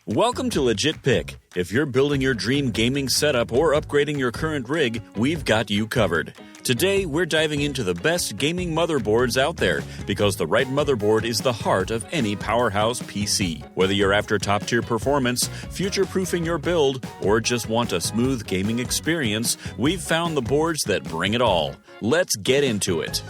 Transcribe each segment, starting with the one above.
Welcome to Legit Pick. If you're building your dream gaming setup or upgrading your current rig, we've got you covered. Today, we're diving into the best gaming motherboards out there, because the right motherboard is the heart of any powerhouse PC. Whether you're after top-tier performance, future-proofing your build, or just want a smooth gaming experience, we've found the boards that bring it all. Let's get into it.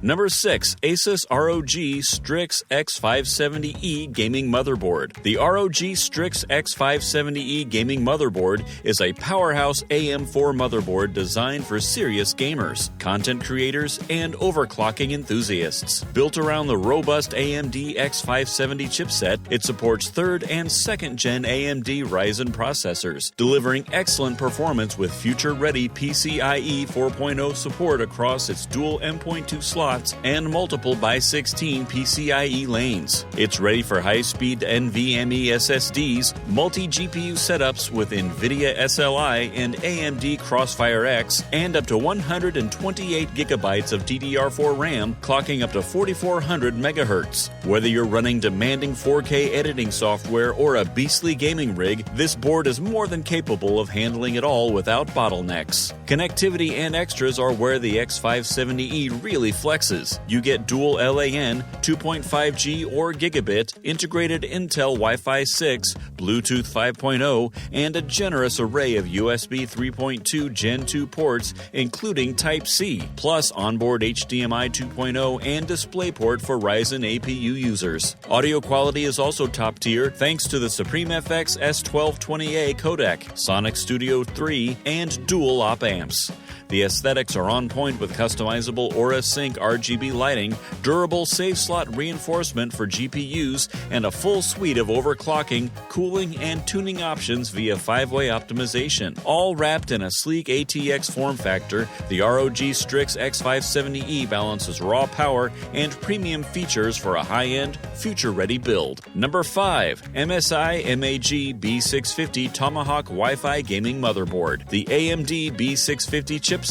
Number 6. ASUS ROG Strix X570E Gaming Motherboard. The ROG Strix X570E Gaming Motherboard is a powerhouse AM4 motherboard designed for serious gamers, content creators, and overclocking enthusiasts. Built around the robust AMD X570 chipset, it supports 3rd and 2nd Gen AMD Ryzen processors, delivering excellent performance with future-ready PCIe 4.0 support across its dual M.2 slots and multiple x 16 PCIe lanes. It's ready for high-speed NVMe SSDs, multi-GPU setups with NVIDIA SLI and AMD Crossfire X, and up to 128 gigabytes of DDR4 RAM, clocking up to 4400 MHz. Whether you're running demanding 4K editing software or a beastly gaming rig, this board is more than capable of handling it all without bottlenecks. Connectivity and extras are where the X570E really flexes. You get dual LAN, 2.5G or gigabit, integrated Intel Wi-Fi 6, Bluetooth 5.0, and a generous array of USB 3.2 Gen 2 ports, including Type-C, plus onboard HDMI 2.0 and DisplayPort for Ryzen APU users. Audio quality is also top tier thanks to the SupremeFX S1220A codec, Sonic Studio 3, and dual op amps. The aesthetics are on point with customizable AORUS Sync RGB lighting, durable save slot reinforcement for GPUs, and a full suite of overclocking, cooling, and tuning options via 5-way optimization. All wrapped in a sleek ATX form factor, the ROG Strix X570E balances raw power and premium features for a high-end, future-ready build. Number 5. MSI MAG B650 Tomahawk Wi-Fi Gaming Motherboard. The AMD B650 chipset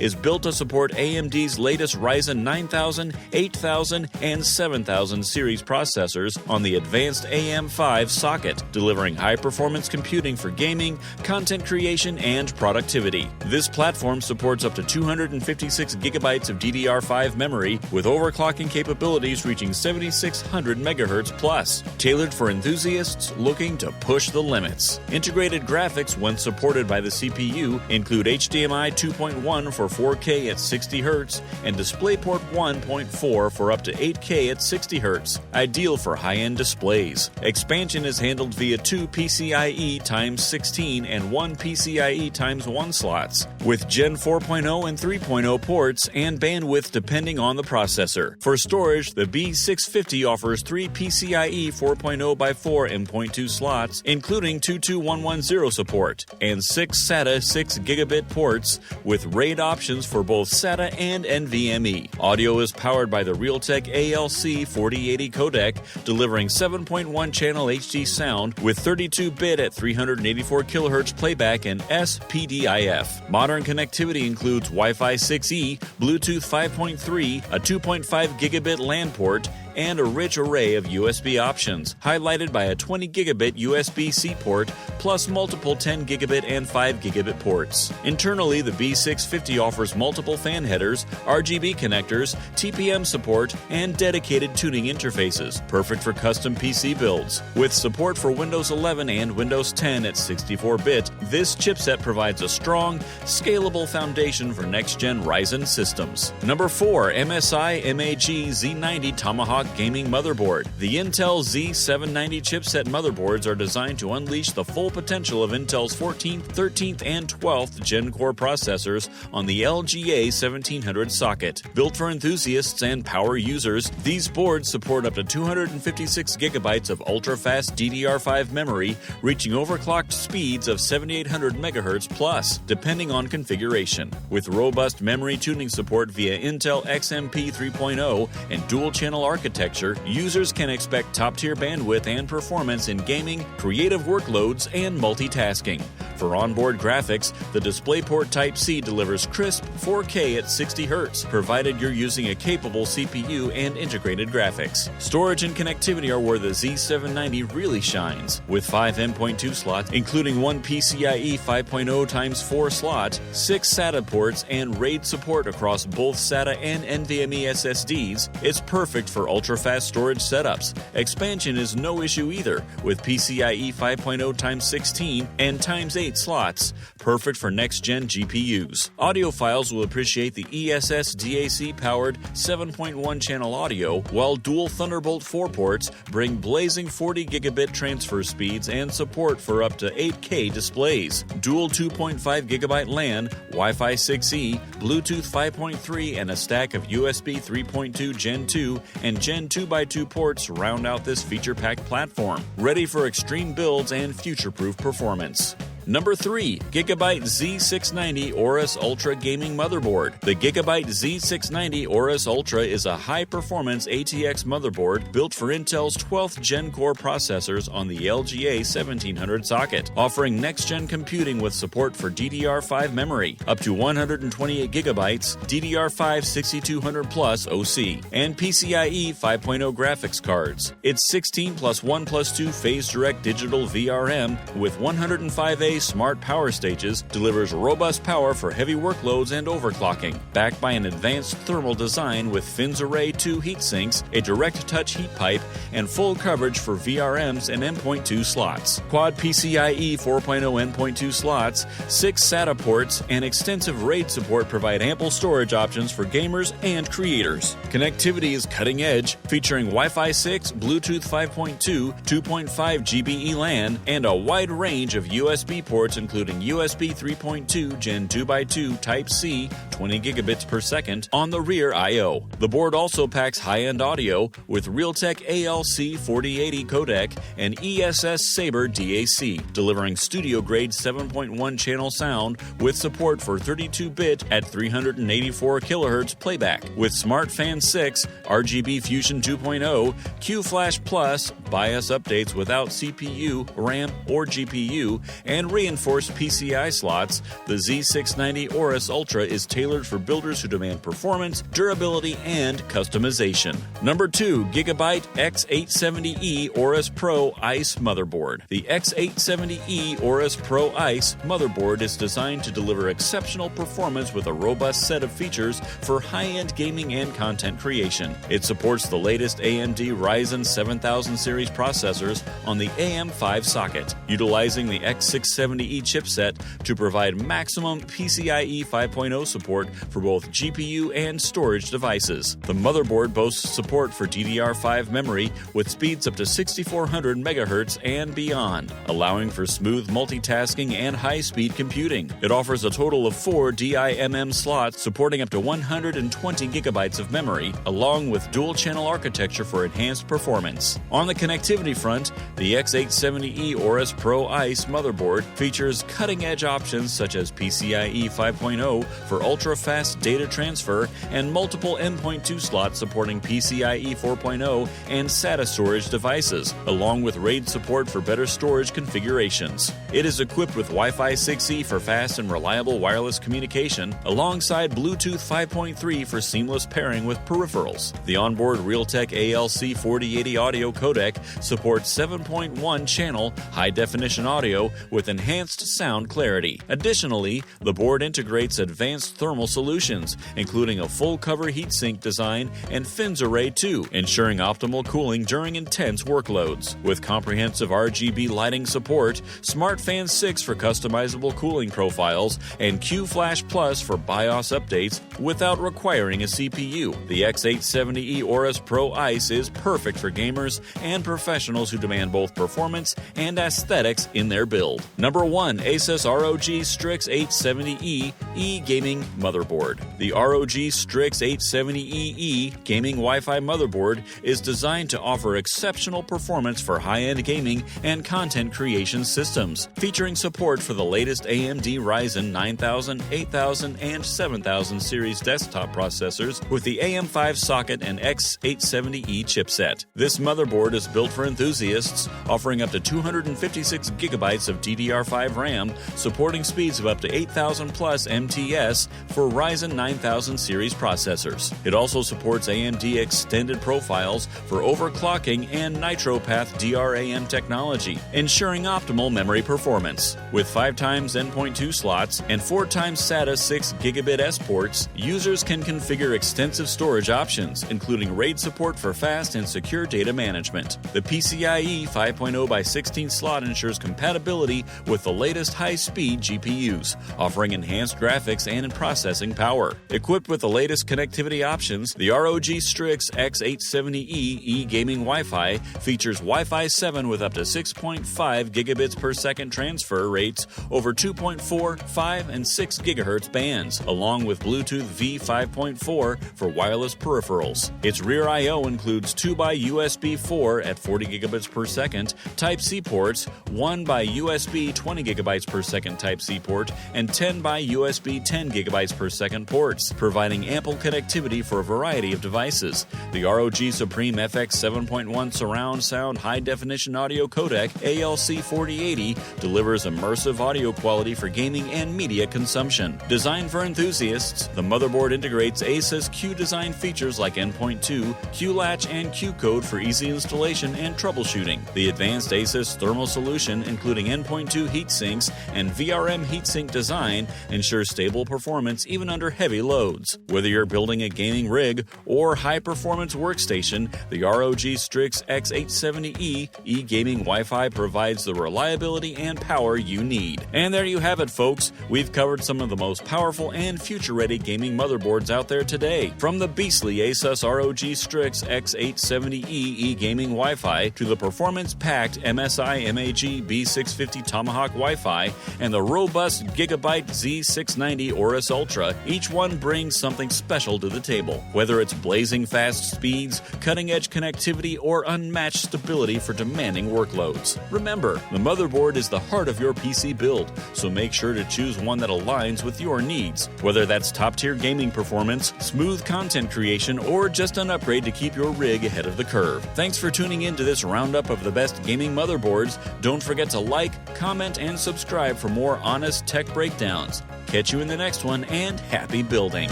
is built to support AMD's latest Ryzen 9000, 8000, and 7000 series processors on the advanced AM5 socket, delivering high-performance computing for gaming, content creation, and productivity. This platform supports up to 256 gigabytes of DDR5 memory, with overclocking capabilities reaching 7600 MHz plus, tailored for enthusiasts looking to push the limits. Integrated graphics, when supported by the CPU, include HDMI 2.1 for 4K at 60 Hz and DisplayPort 1.4 for up to 8K at 60 Hz, ideal for high-end displays. Expansion is handled via 2 PCIe x 16 and 1 PCIe x 1 slots, with Gen 4.0 and 3.0 ports and bandwidth depending on the processor. For storage, the B650 offers 3 PCIe 4.0x4 M.2 slots, including 22110 support, and 6 SATA 6 gigabit ports, with RAID options for both SATA and NVMe. Audio is powered by the Realtek ALC 4080 codec, delivering 7.1 channel HD sound with 32-bit at 384 kHz playback and SPDIF. Modern connectivity includes Wi-Fi 6E, Bluetooth 5.3, a 2.5 gigabit LAN port, and a rich array of USB options, highlighted by a 20 gigabit USB-C port, plus multiple 10 gigabit and 5 gigabit ports. Internally, the B650 offers multiple fan headers, RGB connectors, TPM support, and dedicated tuning interfaces, perfect for custom PC builds. With support for Windows 11 and Windows 10 at 64-bit, this chipset provides a strong, scalable foundation for next-gen Ryzen systems. Number 4. MSI MAG Z90 Tomahawk Gaming Motherboard. The Intel Z790 chipset motherboards are designed to unleash the full potential of Intel's 14th, 13th, and 12th Gen Core processors on the LGA 1700 socket. Built for enthusiasts and power users, these boards support up to 256 gigabytes of ultra-fast DDR5 memory, reaching overclocked speeds of 7800 MHz plus, depending on configuration. With robust memory tuning support via Intel XMP 3.0 and dual-channel architecture, architecture, users can expect top-tier bandwidth and performance in gaming, creative workloads, and multitasking. For onboard graphics, the DisplayPort Type-C delivers crisp 4K at 60 Hz, provided you're using a capable CPU and integrated graphics. Storage and connectivity are where the Z790 really shines, with 5 M.2 slots, including one PCIe 5.0x4 slot, 6 SATA ports, and RAID support across both SATA and NVMe SSDs. It's perfect for ultra-fast storage setups. Expansion is no issue either, with PCIe 5.0x16 and x8 slots, perfect for next-gen GPUs. Audiophiles will appreciate the ESS DAC-powered 7.1-channel audio, while dual Thunderbolt 4 ports bring blazing 40 gigabit transfer speeds and support for up to 8K displays. Dual 2.5 gigabyte LAN, Wi-Fi 6E, Bluetooth 5.3, and a stack of USB 3.2 Gen 2 and Gen 2x2 ports round out this feature-packed platform, ready for extreme builds and future-proof performance. Number 3. GIGABYTE Z690 AORUS Ultra Gaming Motherboard. The GIGABYTE Z690 AORUS Ultra is a high-performance ATX motherboard built for Intel's 12th Gen Core processors on the LGA 1700 socket, offering next-gen computing with support for DDR5 memory, up to 128 gigabytes, DDR5 6200 Plus OC, and PCIe 5.0 graphics cards. Its 16 plus 1 plus 2 phase direct digital VRM with 105A smart power stages delivers robust power for heavy workloads and overclocking, backed by an advanced thermal design with fins Array 2 heat sinks, a direct touch heat pipe, and full coverage for VRMs and M.2 slots. Quad PCIe 4.0 M.2 slots, 6 SATA ports, and extensive RAID support provide ample storage options for gamers and creators. Connectivity is cutting edge, featuring Wi-Fi 6, Bluetooth 5.2, 2.5 GBE LAN, and a wide range of USB ports including USB 3.2 Gen 2x2 Type-C 20 gigabits per second on the rear I/O. The board also packs high-end audio with Realtek ALC 4080 codec and ESS Sabre DAC, delivering studio-grade 7.1 channel sound with support for 32-bit at 384 kHz playback, with Smart Fan 6, RGB Fusion 2.0, Q-Flash Plus, BIOS updates without CPU, RAM, or GPU, and reinforced PCI slots. The Z690 AORUS Ultra is tailored for builders who demand performance, durability, and customization. Number 2. GIGABYTE X870E AORUS Pro ICE Motherboard. The X870E AORUS Pro ICE motherboard is designed to deliver exceptional performance with a robust set of features for high-end gaming and content creation. It supports the latest AMD Ryzen 7000 series processors on the AM5 socket, utilizing the X670E chipset to provide maximum PCIe 5.0 support for both GPU and storage devices. The motherboard boasts support for DDR5 memory with speeds up to 6400 MHz and beyond, allowing for smooth multitasking and high-speed computing. It offers a total of 4 DIMM slots supporting up to 120 gigabytes of memory, along with dual-channel architecture for enhanced performance. On the connectivity front, the X870E AORUS Pro ICE motherboard features cutting-edge options such as PCIe 5.0 for ultra-fast data transfer and multiple M.2 slots supporting PCIe 4.0 and SATA storage devices, along with RAID support for better storage configurations. It is equipped with Wi-Fi 6E for fast and reliable wireless communication, alongside Bluetooth 5.3 for seamless pairing with peripherals. The onboard Realtek ALC 4080 audio codec supports 7.1 channel high-definition audio with enhanced sound clarity. Additionally, the board integrates advanced thermal solutions, including a full-cover heatsink design and fins Array 2, ensuring optimal cooling during intense workloads. With comprehensive RGB lighting support, Smart Fan 6 for customizable cooling profiles, and Q-Flash Plus for BIOS updates without requiring a CPU, the X870E AORUS Pro ICE is perfect for gamers and professionals who demand both performance and aesthetics in their build. Number 1. ASUS ROG Strix 870E E-Gaming Motherboard. The ROG Strix 870E E Gaming Wi-Fi Motherboard is designed to offer exceptional performance for high-end gaming and content creation systems, featuring support for the latest AMD Ryzen 9000, 8000, and 7000 series desktop processors with the AM5 socket and X870E chipset. This motherboard is built for enthusiasts, offering up to 256 gigabytes of DDR5 RAM, supporting speeds of up to 8000 plus MTS for Ryzen 9000 series processors. It also supports AMD extended profiles for overclocking and NitroPath DRAM technology, ensuring optimal memory performance. With 5x N.2 slots and 4x SATA 6 gigabit S ports, users can configure extensive storage options, including RAID support for fast and secure data management. The PCIe 5.0x16 slot ensures compatibility with the latest high-speed GPUs, offering enhanced graphics and processing power. Equipped with the latest connectivity options, the ROG Strix X870E E-Gaming Wi-Fi features Wi-Fi 7 with up to 6.5 gigabits per second transfer rates over 2.4, 5, and 6 gigahertz bands, along with Bluetooth V5.4 for wireless peripherals. Its rear I/O includes 2x USB 4 at 40 gigabits per second Type-C ports, 1x USB 20 gigabytes per second Type-C port, and 10x 10 gigabytes per second ports, providing ample connectivity for a variety of devices. The ROG Supreme FX 7.1 surround sound high-definition audio codec ALC 4080 delivers immersive audio quality for gaming and media consumption. Designed for enthusiasts, the motherboard integrates ASUS Q design features like N.2, Q-Latch, and Q-Code for easy installation and troubleshooting. The advanced ASUS thermal solution, including N.2 heatsinks and VRM heatsink design, ensures stable performance even under heavy loads. Whether you're building a gaming rig or high-performance workstation, the ROG Strix X870E E-Gaming Wi-Fi provides the reliability and power you need. And there you have it, folks. We've covered some of the most powerful and future-ready gaming motherboards out there today. From the beastly ASUS ROG Strix X870E E-Gaming Wi-Fi to the performance-packed MSI MAG B650 Tomahawk Wi-Fi and the robust GIGABYTE Z690 AORUS Ultra, each one brings something special to the table. Whether it's blazing fast speeds, cutting-edge connectivity, or unmatched stability for demanding workloads. Remember, the motherboard is the heart of your PC build, so make sure to choose one that aligns with your needs. Whether that's top-tier gaming performance, smooth content creation, or just an upgrade to keep your rig ahead of the curve. Thanks for tuning in to this roundup of the best gaming motherboards. Don't forget to like, comment, and subscribe for more honest tech breakdowns. Catch you in the next one, and happy building!